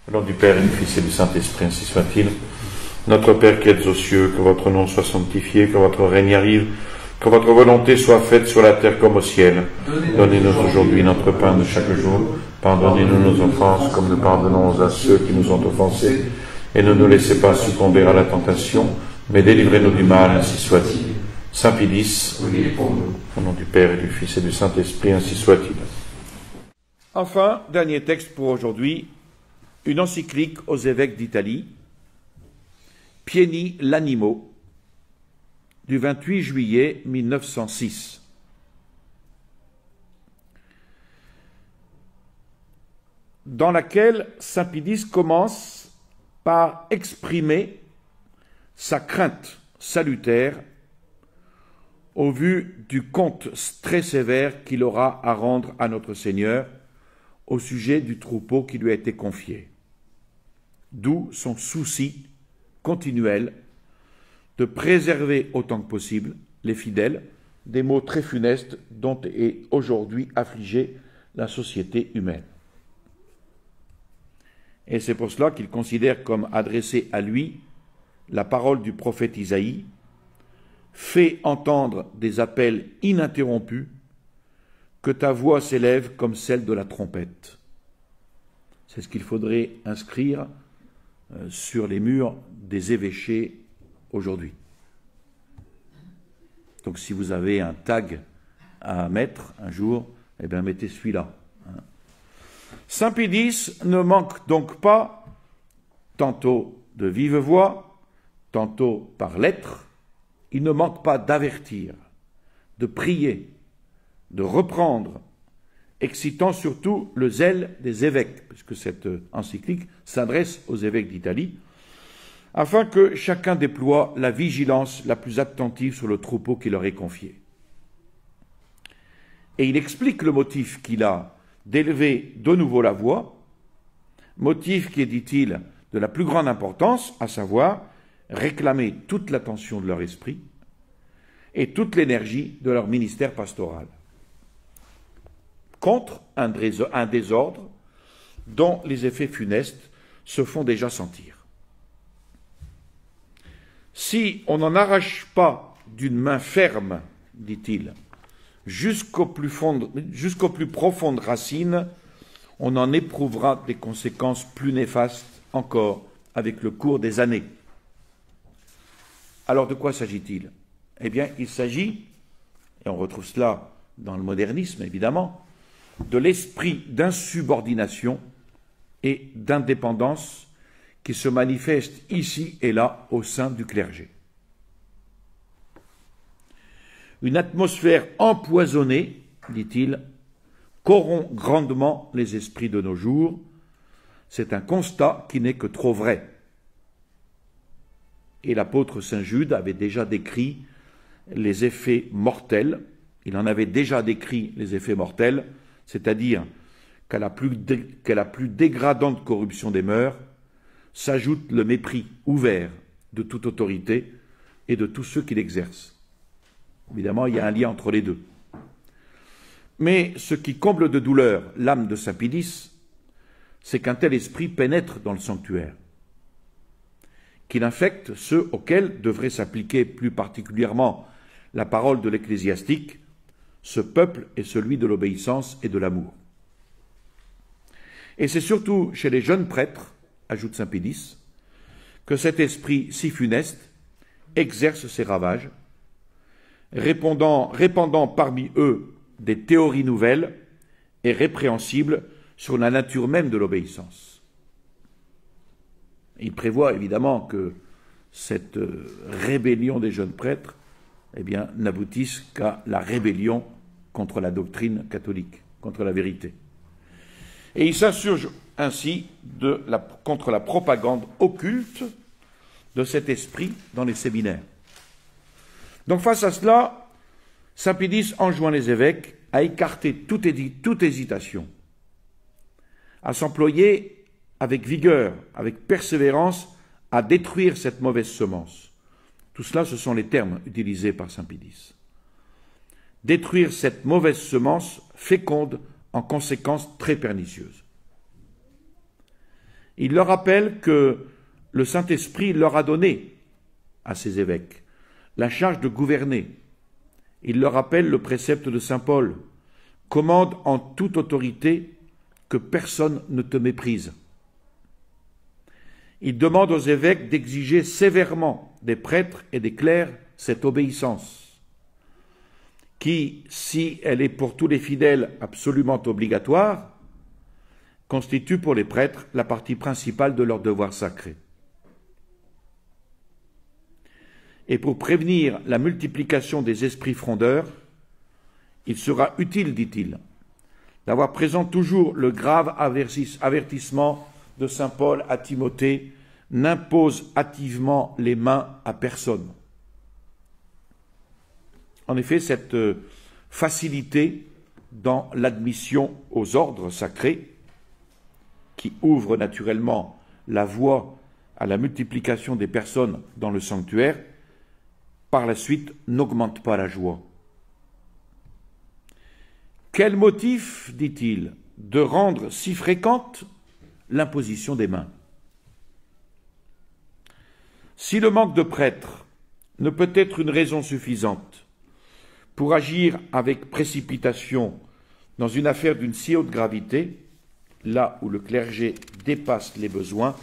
Au nom du Père et du Fils et du Saint-Esprit, ainsi soit-il. Notre Père qui êtes aux cieux, que votre nom soit sanctifié, que votre règne arrive, que votre volonté soit faite sur la terre comme au ciel. Donnez-nous aujourd'hui notre pain de chaque jour. Pardonnez-nous nos offenses, comme nous pardonnons à ceux qui nous ont offensés. Et ne nous laissez pas succomber à la tentation, mais délivrez-nous du mal, ainsi soit-il. Saint Pilice, au nom du Père et du Fils et du Saint-Esprit, ainsi soit-il. Enfin, dernier texte pour aujourd'hui, une encyclique aux évêques d'Italie, Pieni l'Animo, du 28 juillet 1906. Dans laquelle Saint Pilice commence par exprimer sa crainte salutaire au vu du compte très sévère qu'il aura à rendre à notre Seigneur au sujet du troupeau qui lui a été confié. D'où son souci continuel de préserver autant que possible les fidèles des maux très funestes dont est aujourd'hui affligée la société humaine. Et c'est pour cela qu'il considère comme adressée à lui la parole du prophète Isaïe, fais entendre des appels ininterrompus, que ta voix s'élève comme celle de la trompette. C'est ce qu'il faudrait inscrire sur les murs des évêchés aujourd'hui. Donc si vous avez un tag à mettre un jour, eh bien mettez celui-là. Saint Pilice ne manque donc pas, tantôt de vive voix, tantôt par lettres, il ne manque pas d'avertir, de prier, de reprendre, excitant surtout le zèle des évêques, puisque cette encyclique s'adresse aux évêques d'Italie, afin que chacun déploie la vigilance la plus attentive sur le troupeau qui leur est confié. Et il explique le motif qu'il a d'élever de nouveau la voix, motif qui est, dit-il, de la plus grande importance, à savoir réclamer toute l'attention de leur esprit et toute l'énergie de leur ministère pastoral, contre un désordre dont les effets funestes se font déjà sentir. Si on n'en arrache pas d'une main ferme, dit-il, jusqu'aux plus profondes racines, on en éprouvera des conséquences plus néfastes encore avec le cours des années. Alors de quoi s'agit-il? Eh bien, il s'agit, et on retrouve cela dans le modernisme évidemment, de l'esprit d'insubordination et d'indépendance qui se manifeste ici et là au sein du clergé. Une atmosphère empoisonnée, dit-il, corrompt grandement les esprits de nos jours. C'est un constat qui n'est que trop vrai. Et l'apôtre Saint Jude avait déjà décrit les effets mortels, il en avait déjà décrit les effets mortels, c'est-à-dire qu'à la plus dégradante corruption des mœurs s'ajoute le mépris ouvert de toute autorité et de tous ceux qui l'exercent. Évidemment, il y a un lien entre les deux. Mais ce qui comble de douleur l'âme de Saint Pilice, c'est qu'un tel esprit pénètre dans le sanctuaire, qu'il infecte ceux auxquels devrait s'appliquer plus particulièrement la parole de l'ecclésiastique, ce peuple est celui de l'obéissance et de l'amour. Et c'est surtout chez les jeunes prêtres, ajoute Saint Pilice, que cet esprit si funeste exerce ses ravages, répandant parmi eux des théories nouvelles et répréhensibles sur la nature même de l'obéissance. Il prévoit évidemment que cette rébellion des jeunes prêtres n'aboutisse qu'à la rébellion contre la doctrine catholique, contre la vérité. Et il s'insurge ainsi contre la propagande occulte de cet esprit dans les séminaires. Donc face à cela, Saint Pilice enjoint les évêques à écarter toute hésitation, à s'employer avec vigueur, avec persévérance, à détruire cette mauvaise semence. Tout cela, ce sont les termes utilisés par Saint Pilice. Détruire cette mauvaise semence féconde en conséquences très pernicieuses. Il leur rappelle que le Saint-Esprit leur a donné, à ces évêques, la charge de gouverner. Il leur rappelle le précepte de saint Paul, « Commande en toute autorité que personne ne te méprise ». Il demande aux évêques d'exiger sévèrement des prêtres et des clercs cette obéissance, qui, si elle est pour tous les fidèles absolument obligatoire, constitue pour les prêtres la partie principale de leur devoir sacré. Et pour prévenir la multiplication des esprits frondeurs, il sera utile, dit-il, d'avoir présent toujours le grave avertissement de saint Paul à Timothée, « N'impose hâtivement les mains à personne ». En effet, cette facilité dans l'admission aux ordres sacrés, qui ouvre naturellement la voie à la multiplication des personnes dans le sanctuaire, par la suite n'augmente pas la joie. Quel motif, dit-il, de rendre si fréquente l'imposition des mains? Si le manque de prêtres ne peut être une raison suffisante pour agir avec précipitation dans une affaire d'une si haute gravité, là où le clergé dépasse les besoins,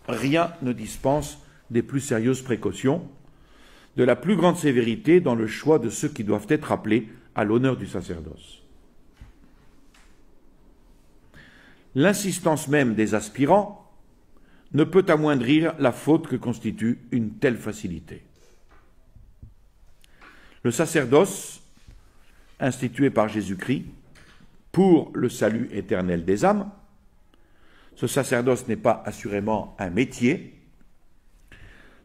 rien ne dispense des plus sérieuses précautions, de la plus grande sévérité dans le choix de ceux qui doivent être appelés à l'honneur du sacerdoce. L'insistance même des aspirants ne peut amoindrir la faute que constitue une telle facilité. Le sacerdoce, institué par Jésus-Christ pour le salut éternel des âmes, ce sacerdoce n'est pas assurément un métier,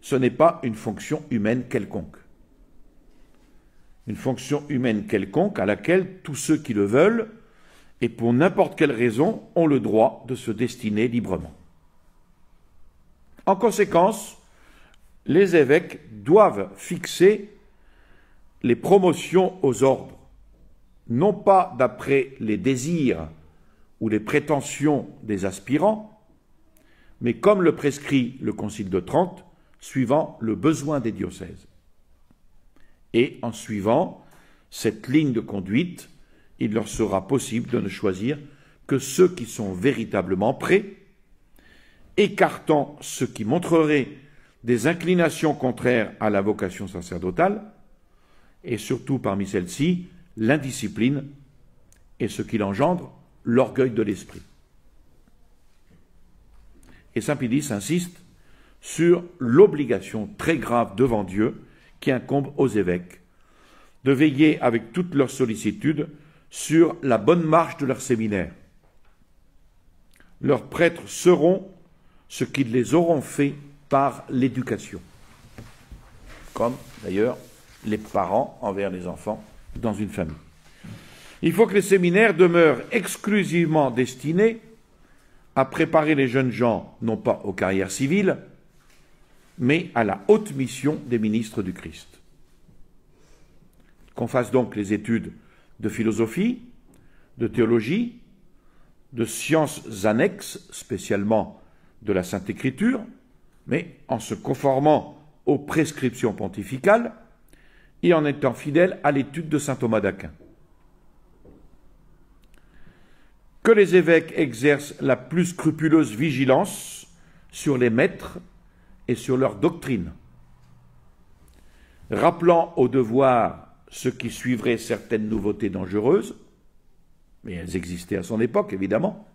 ce n'est pas une fonction humaine quelconque. Une fonction humaine quelconque à laquelle tous ceux qui le veulent, et pour n'importe quelle raison, ont le droit de se destiner librement. En conséquence, les évêques doivent fixer les promotions aux ordres, non pas d'après les désirs ou les prétentions des aspirants, mais comme le prescrit le Concile de Trente, suivant le besoin des diocèses. Et en suivant cette ligne de conduite, il leur sera possible de ne choisir que ceux qui sont véritablement prêts, écartant ceux qui montreraient des inclinations contraires à la vocation sacerdotale, et surtout parmi celles-ci, l'indiscipline et ce qu'il engendre, l'orgueil de l'esprit. Et saint Pie insiste sur l'obligation très grave devant Dieu qui incombe aux évêques de veiller avec toute leur sollicitude sur la bonne marche de leur séminaire. Leurs prêtres seront ce qu'ils les auront fait par l'éducation, comme d'ailleurs les parents envers les enfants dans une famille. Il faut que les séminaires demeurent exclusivement destinés à préparer les jeunes gens, non pas aux carrières civiles, mais à la haute mission des ministres du Christ. Qu'on fasse donc les études de philosophie, de théologie, de sciences annexes, spécialement de la Sainte Écriture, mais en se conformant aux prescriptions pontificales et en étant fidèles à l'étude de saint Thomas d'Aquin. Que les évêques exercent la plus scrupuleuse vigilance sur les maîtres et sur leur doctrine, rappelant au devoir ce qui suivrait certaines nouveautés dangereuses, mais elles existaient à son époque, évidemment,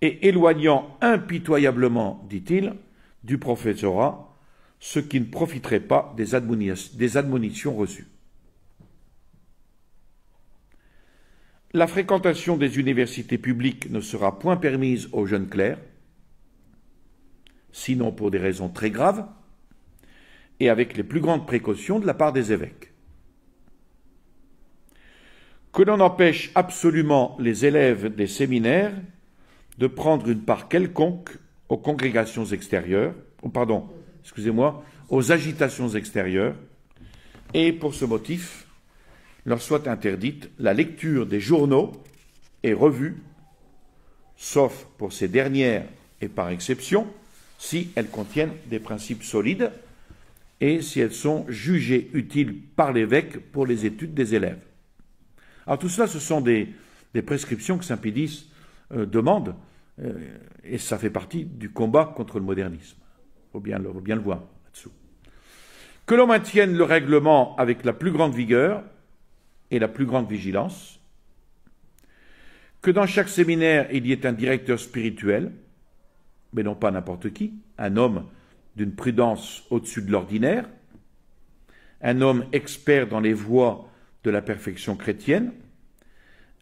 et éloignant impitoyablement, dit-il, du professorat ce qui ne profiterait pas des admonitions reçues. La fréquentation des universités publiques ne sera point permise aux jeunes clercs, sinon pour des raisons très graves, et avec les plus grandes précautions de la part des évêques. Que l'on empêche absolument les élèves des séminaires de prendre une part quelconque aux congrégations extérieures, aux agitations extérieures, et pour ce motif, leur soit interdite la lecture des journaux et revues, sauf pour ces dernières et par exception, si elles contiennent des principes solides et si elles sont jugées utiles par l'évêque pour les études des élèves. Alors tout cela, ce sont des prescriptions que saint Pédis demande, et ça fait partie du combat contre le modernisme. Il faut bien le voir là-dessous. Que l'on maintienne le règlement avec la plus grande vigueur et la plus grande vigilance, que dans chaque séminaire, il y ait un directeur spirituel, mais non pas n'importe qui, un homme d'une prudence au-dessus de l'ordinaire, un homme expert dans les voies de la perfection chrétienne,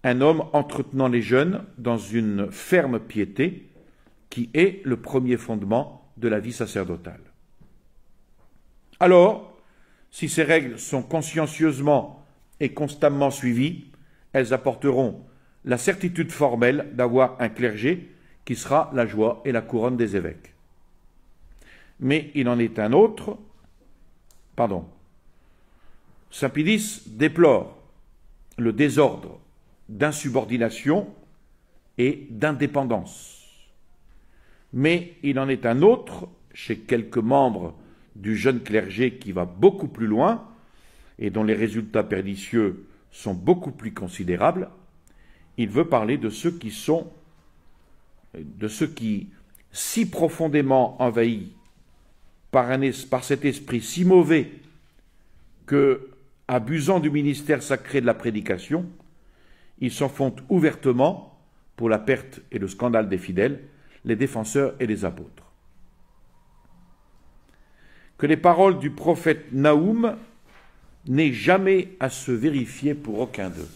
un homme entretenant les jeunes dans une ferme piété qui est le premier fondement de la vie sacerdotale. Alors, si ces règles sont consciencieusement et constamment suivies, elles apporteront la certitude formelle d'avoir un clergé qui sera la joie et la couronne des évêques. Mais il en est un autre, saint Pédis déplore le désordre d'insubordination et d'indépendance. Mais il en est un autre chez quelques membres du jeune clergé qui va beaucoup plus loin et dont les résultats pernicieux sont beaucoup plus considérables. Il veut parler de ceux qui, si profondément envahis par cet esprit si mauvais que, abusant du ministère sacré de la prédication, ils s'en font ouvertement, pour la perte et le scandale des fidèles, les défenseurs et les apôtres. Que les paroles du prophète Naoum n'aient jamais à se vérifier pour aucun d'eux.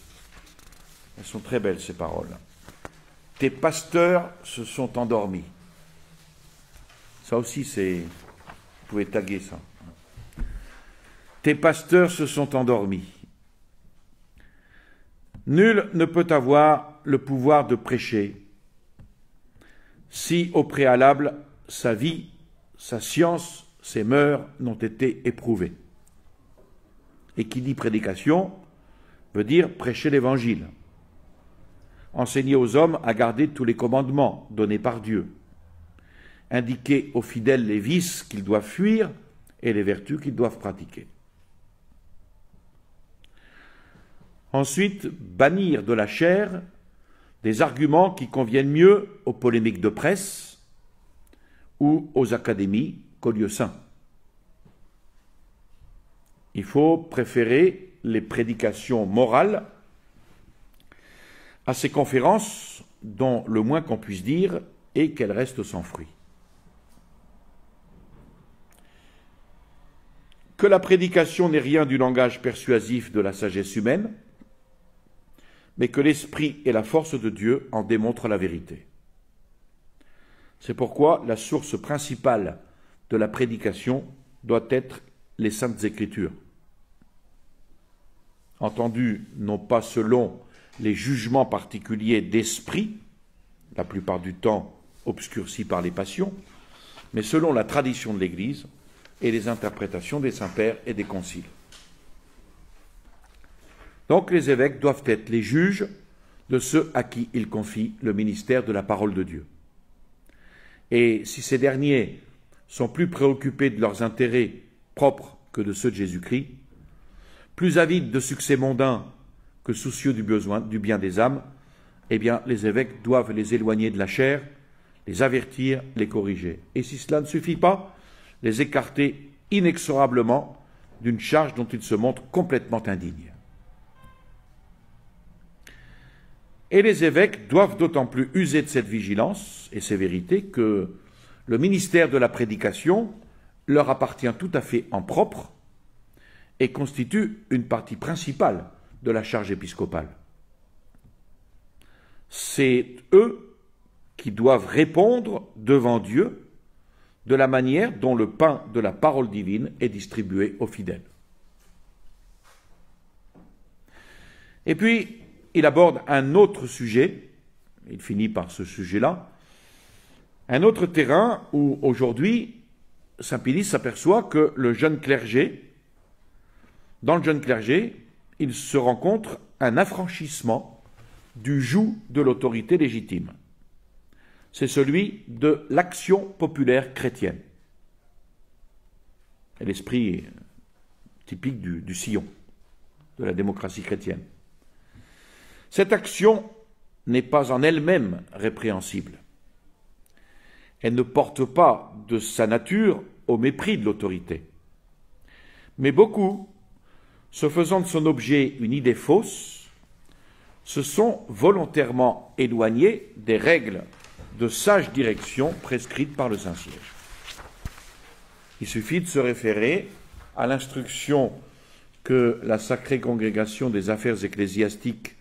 Elles sont très belles, ces paroles. Tes pasteurs se sont endormis. Ça aussi, vous pouvez taguer ça. Tes pasteurs se sont endormis. Nul ne peut avoir le pouvoir de prêcher si, au préalable, sa vie, sa science, ses mœurs n'ont été éprouvées. Et qui dit prédication veut dire prêcher l'Évangile, enseigner aux hommes à garder tous les commandements donnés par Dieu, indiquer aux fidèles les vices qu'ils doivent fuir et les vertus qu'ils doivent pratiquer. Ensuite, bannir de la chair des arguments qui conviennent mieux aux polémiques de presse ou aux académies qu'aux lieux saints. Il faut préférer les prédications morales à ces conférences dont le moins qu'on puisse dire est qu'elles restent sans fruit. Que la prédication n'est rien du langage persuasif de la sagesse humaine, mais que l'esprit et la force de Dieu en démontrent la vérité. C'est pourquoi la source principale de la prédication doit être les Saintes Écritures, entendues non pas selon les jugements particuliers d'esprit, la plupart du temps obscurcis par les passions, mais selon la tradition de l'Église et les interprétations des saints-pères et des conciles. Donc les évêques doivent être les juges de ceux à qui ils confient le ministère de la parole de Dieu. Et si ces derniers sont plus préoccupés de leurs intérêts propres que de ceux de Jésus-Christ, plus avides de succès mondains que soucieux du bien des âmes, eh bien les évêques doivent les éloigner de la chair, les avertir, les corriger. Et si cela ne suffit pas, les écarter inexorablement d'une charge dont ils se montrent complètement indignes. Et les évêques doivent d'autant plus user de cette vigilance et sévérité que le ministère de la prédication leur appartient tout à fait en propre et constitue une partie principale de la charge épiscopale. C'est eux qui doivent répondre devant Dieu de la manière dont le pain de la parole divine est distribué aux fidèles. Et puis, il aborde un autre sujet, il finit par ce sujet-là, un autre terrain où aujourd'hui, saint Pédis s'aperçoit que dans le jeune clergé, il se rencontre un affranchissement du joug de l'autorité légitime. c'est celui de l'action populaire chrétienne. Et l'esprit typique du sillon, de la démocratie chrétienne. Cette action n'est pas en elle-même répréhensible. Elle ne porte pas de sa nature au mépris de l'autorité. Mais beaucoup, se faisant de son objet une idée fausse, se sont volontairement éloignés des règles de sage direction prescrites par le Saint-Siège. Il suffit de se référer à l'instruction que la Sacrée Congrégation des Affaires ecclésiastiques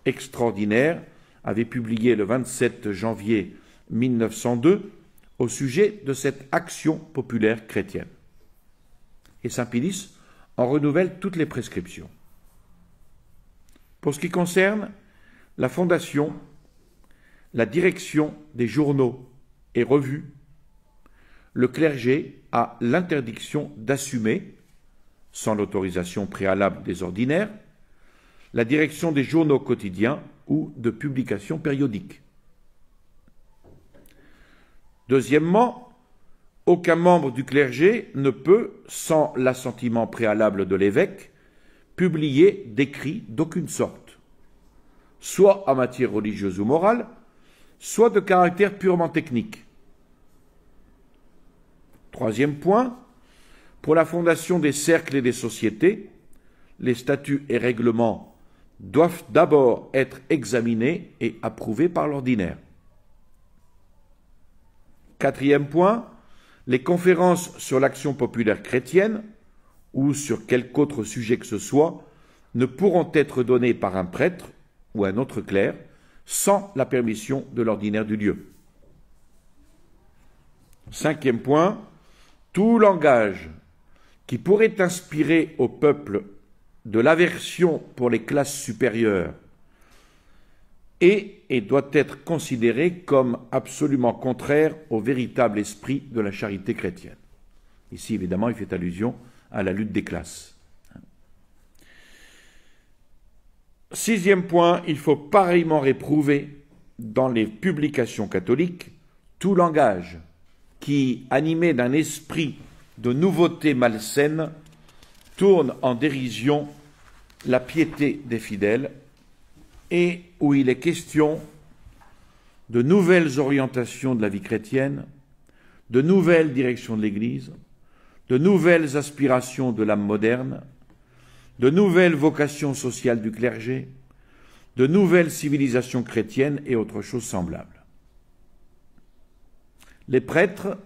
extraordinaires avait publiée le 27 janvier 1902 au sujet de cette action populaire chrétienne. Et Saint Pie en renouvelle toutes les prescriptions. Pour ce qui concerne la fondation, la direction des journaux et revues, le clergé a l'interdiction d'assumer, sans l'autorisation préalable des ordinaires, la direction des journaux quotidiens ou de publications périodiques. Deuxièmement, aucun membre du clergé ne peut, sans l'assentiment préalable de l'évêque, publier d'écrits d'aucune sorte, soit en matière religieuse ou morale, soit de caractère purement technique. Troisième point, pour la fondation des cercles et des sociétés, les statuts et règlements doivent d'abord être examinés et approuvés par l'ordinaire. Quatrième point, les conférences sur l'action populaire chrétienne ou sur quelque autre sujet que ce soit ne pourront être données par un prêtre ou un autre clerc sans la permission de l'ordinaire du lieu. Cinquième point, tout langage qui pourrait inspirer au peuple de l'aversion pour les classes supérieures est et doit être considéré comme absolument contraire au véritable esprit de la charité chrétienne. Ici, évidemment, il fait allusion à la lutte des classes. Sixième point, il faut pareillement réprouver dans les publications catholiques tout langage qui, animé d'un esprit de nouveauté malsaine, tourne en dérision la piété des fidèles et où il est question de nouvelles orientations de la vie chrétienne, de nouvelles directions de l'Église, de nouvelles aspirations de l'âme moderne, de nouvelles vocations sociales du clergé, de nouvelles civilisations chrétiennes et autres choses semblables. Les prêtres,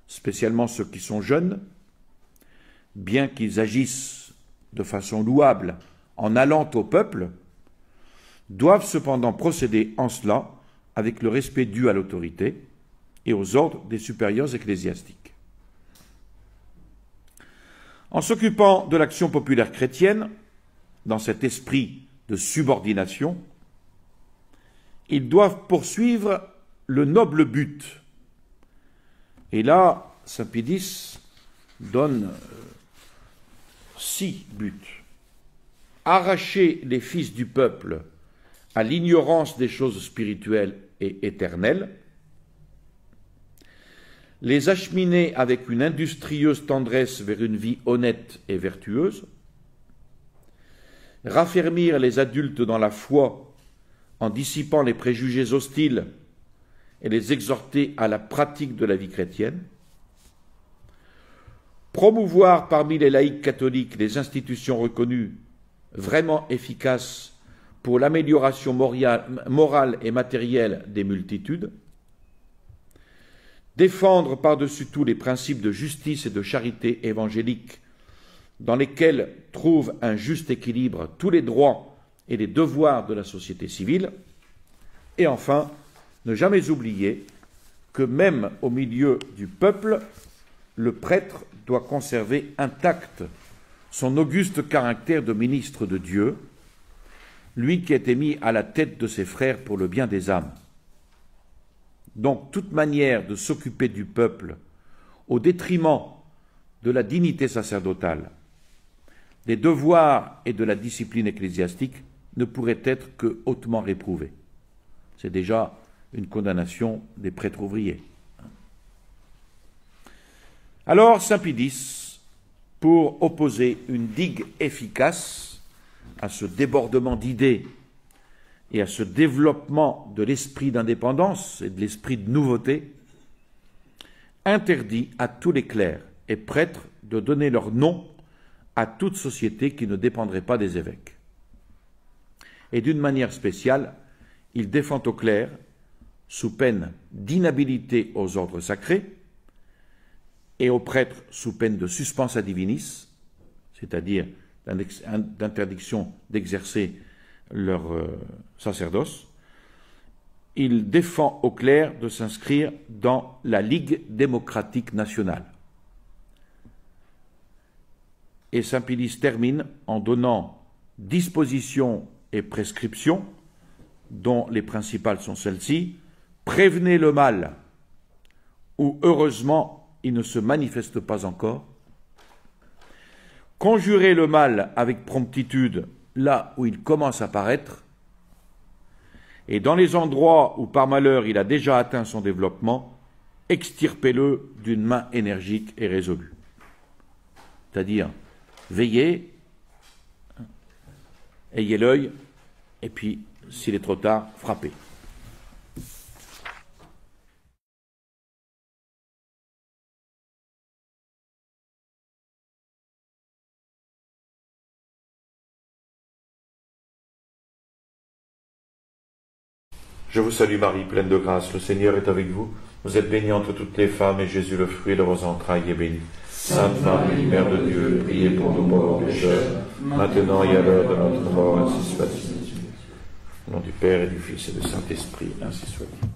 spécialement ceux qui sont jeunes, bien qu'ils agissent de façon louable en allant au peuple, doivent cependant procéder en cela avec le respect dû à l'autorité et aux ordres des supérieurs ecclésiastiques. En s'occupant de l'action populaire chrétienne, dans cet esprit de subordination, ils doivent poursuivre le noble but. Et là, Saint Pie X donne 6 buts. Arracher les fils du peuple à l'ignorance des choses spirituelles et éternelles, les acheminer avec une industrieuse tendresse vers une vie honnête et vertueuse, raffermir les adultes dans la foi en dissipant les préjugés hostiles et les exhorter à la pratique de la vie chrétienne, promouvoir parmi les laïcs catholiques les institutions reconnues vraiment efficaces pour l'amélioration morale et matérielle des multitudes, défendre par-dessus tout les principes de justice et de charité évangélique dans lesquels trouvent un juste équilibre tous les droits et les devoirs de la société civile, et enfin, ne jamais oublier que même au milieu du peuple, le prêtre doit conserver intact son auguste caractère de ministre de Dieu, lui qui a été mis à la tête de ses frères pour le bien des âmes. Donc toute manière de s'occuper du peuple au détriment de la dignité sacerdotale, des devoirs et de la discipline ecclésiastique ne pourrait être que hautement réprouvée. C'est déjà une condamnation des prêtres ouvriers. Alors, saint Pie X, pour opposer une digue efficace à ce débordement d'idées et à ce développement de l'esprit d'indépendance et de l'esprit de nouveauté, interdit à tous les clercs et prêtres de donner leur nom à toute société qui ne dépendrait pas des évêques. Et d'une manière spéciale, il défend aux clercs, sous peine d'inhabilité aux ordres sacrés, et aux prêtres sous peine de suspensa divinis, c'est-à-dire d'interdiction d'exercer leur sacerdoce, il défend aux clercs de s'inscrire dans la Ligue démocratique nationale. Et saint Pie X termine en donnant dispositions et prescriptions, dont les principales sont celles-ci: prévenez le mal, où heureusement il ne se manifeste pas encore, conjurez le mal avec promptitude là où il commence à paraître, et dans les endroits où par malheur il a déjà atteint son développement, extirpez-le d'une main énergique et résolue. C'est-à-dire, veillez, ayez l'œil, et puis, s'il est trop tard, frappez. Je vous salue Marie, pleine de grâce, le Seigneur est avec vous. Vous êtes bénie entre toutes les femmes, et Jésus, le fruit de vos entrailles, est béni. Sainte Marie, Mère de Dieu, priez pour nous pauvres pécheurs, maintenant et à l'heure de notre mort, ainsi soit-il. Au nom du Père et du Fils et du Saint-Esprit, ainsi soit-il.